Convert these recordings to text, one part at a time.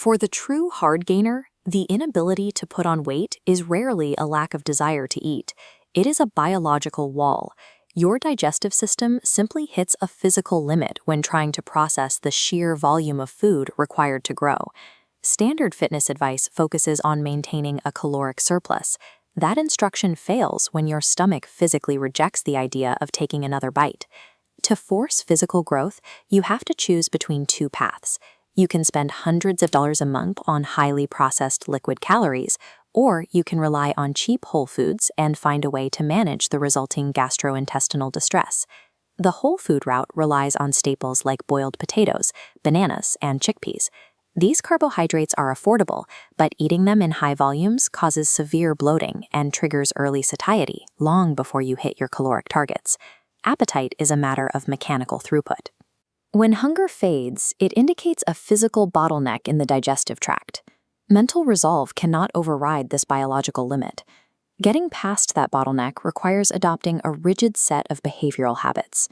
For the true hard gainer, the inability to put on weight is rarely a lack of desire to eat. It is a biological wall. Your digestive system simply hits a physical limit when trying to process the sheer volume of food required to grow. Standard fitness advice focuses on maintaining a caloric surplus. That instruction fails when your stomach physically rejects the idea of taking another bite. To force physical growth, you have to choose between two paths. You can spend hundreds of dollars a month on highly processed liquid calories, or you can rely on cheap whole foods and find a way to manage the resulting gastrointestinal distress. The whole food route relies on staples like boiled potatoes, bananas, and chickpeas. These carbohydrates are affordable, but eating them in high volumes causes severe bloating and triggers early satiety long before you hit your caloric targets. Appetite is a matter of mechanical throughput. When hunger fades, it indicates a physical bottleneck in the digestive tract. Mental resolve cannot override this biological limit. Getting past that bottleneck requires adopting a rigid set of behavioral habits.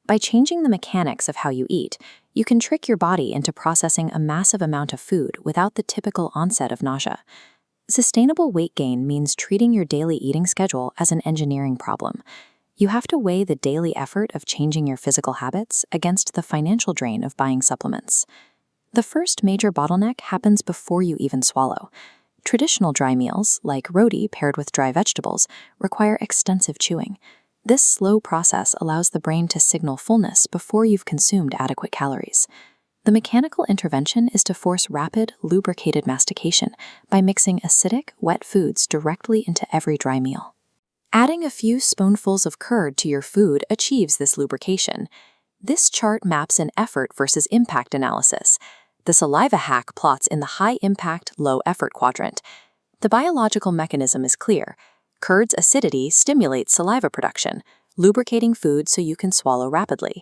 By changing the mechanics of how you eat, you can trick your body into processing a massive amount of food without the typical onset of nausea. Sustainable weight gain means treating your daily eating schedule as an engineering problem. You have to weigh the daily effort of changing your physical habits against the financial drain of buying supplements. The first major bottleneck happens before you even swallow. Traditional dry meals, like roti paired with dry vegetables, require extensive chewing. This slow process allows the brain to signal fullness before you've consumed adequate calories. The mechanical intervention is to force rapid, lubricated mastication by mixing acidic, wet foods directly into every dry meal. Adding a few spoonfuls of curd to your food achieves this lubrication. This chart maps an effort versus impact analysis. The saliva hack plots in the high-impact, low-effort quadrant. The biological mechanism is clear. Curd's acidity stimulates saliva production, lubricating food so you can swallow rapidly.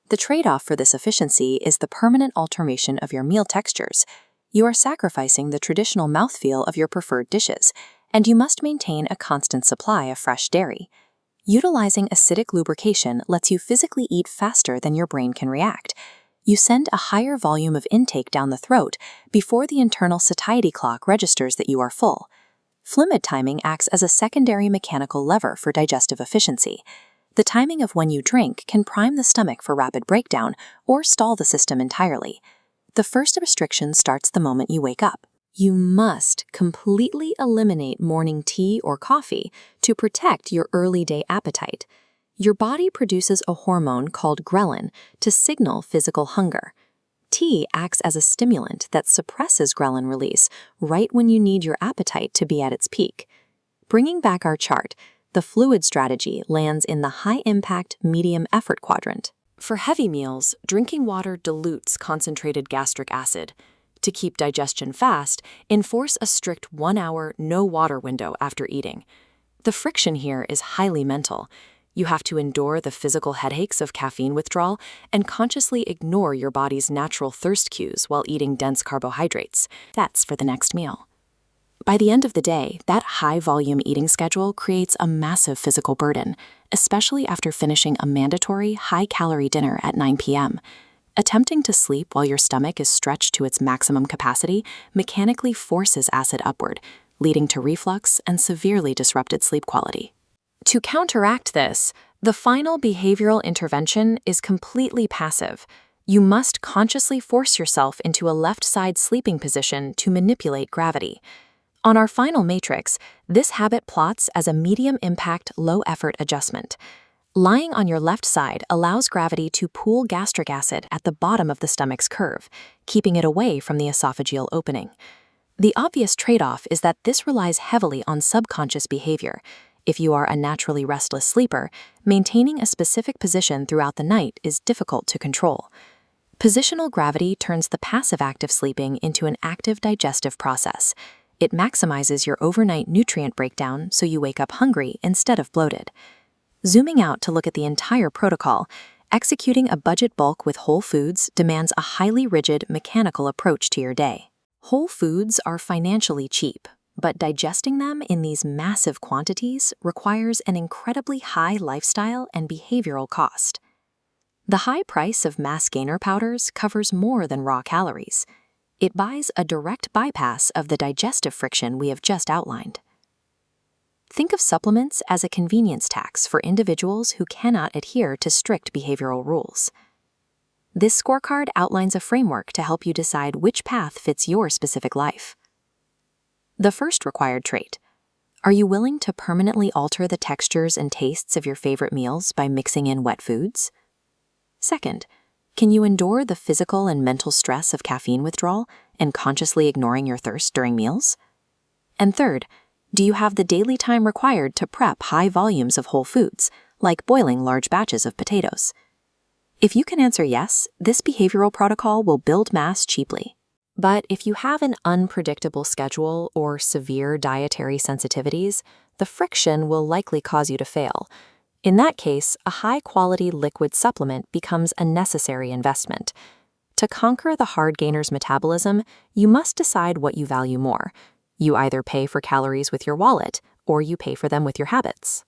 The trade-off for this efficiency is the permanent alteration of your meal textures. You are sacrificing the traditional mouthfeel of your preferred dishes, and you must maintain a constant supply of fresh dairy. Utilizing acidic lubrication lets you physically eat faster than your brain can react. You send a higher volume of intake down the throat before the internal satiety clock registers that you are full. Fluid timing acts as a secondary mechanical lever for digestive efficiency. The timing of when you drink can prime the stomach for rapid breakdown or stall the system entirely. The first restriction starts the moment you wake up. You must completely eliminate morning tea or coffee to protect your early day appetite. Your body produces a hormone called ghrelin to signal physical hunger. Tea acts as a stimulant that suppresses ghrelin release right when you need your appetite to be at its peak. Bringing back our chart, the fluid strategy lands in the high-impact, medium-effort quadrant. For heavy meals, drinking water dilutes concentrated gastric acid. To keep digestion fast, enforce a strict 1-hour no-water window after eating. The friction here is highly mental. You have to endure the physical headaches of caffeine withdrawal and consciously ignore your body's natural thirst cues while eating dense carbohydrates. That's for the next meal. By the end of the day, that high-volume eating schedule creates a massive physical burden, especially after finishing a mandatory high-calorie dinner at 9 p.m. Attempting to sleep while your stomach is stretched to its maximum capacity mechanically forces acid upward, leading to reflux and severely disrupted sleep quality. To counteract this, the final behavioral intervention is completely passive. You must consciously force yourself into a left-side sleeping position to manipulate gravity. On our final matrix, this habit plots as a medium-impact, low-effort adjustment. Lying on your left side allows gravity to pool gastric acid at the bottom of the stomach's curve, keeping it away from the esophageal opening. The obvious trade-off is that this relies heavily on subconscious behavior. If you are a naturally restless sleeper, maintaining a specific position throughout the night is difficult to control. Positional gravity turns the passive act of sleeping into an active digestive process. It maximizes your overnight nutrient breakdown so you wake up hungry instead of bloated. Zooming out to look at the entire protocol, executing a budget bulk with whole foods demands a highly rigid, mechanical approach to your day. Whole foods are financially cheap, but digesting them in these massive quantities requires an incredibly high lifestyle and behavioral cost. The high price of mass gainer powders covers more than raw calories. It buys a direct bypass of the digestive friction we have just outlined. Think of supplements as a convenience tax for individuals who cannot adhere to strict behavioral rules. This scorecard outlines a framework to help you decide which path fits your specific life. The first required trait: are you willing to permanently alter the textures and tastes of your favorite meals by mixing in wet foods? Second, can you endure the physical and mental stress of caffeine withdrawal and consciously ignoring your thirst during meals? And third, do you have the daily time required to prep high volumes of whole foods, like boiling large batches of potatoes? If you can answer yes, this behavioral protocol will build mass cheaply. But if you have an unpredictable schedule or severe dietary sensitivities, the friction will likely cause you to fail. In that case, a high-quality liquid supplement becomes a necessary investment. To conquer the hard gainer's metabolism, you must decide what you value more. You either pay for calories with your wallet, or you pay for them with your habits.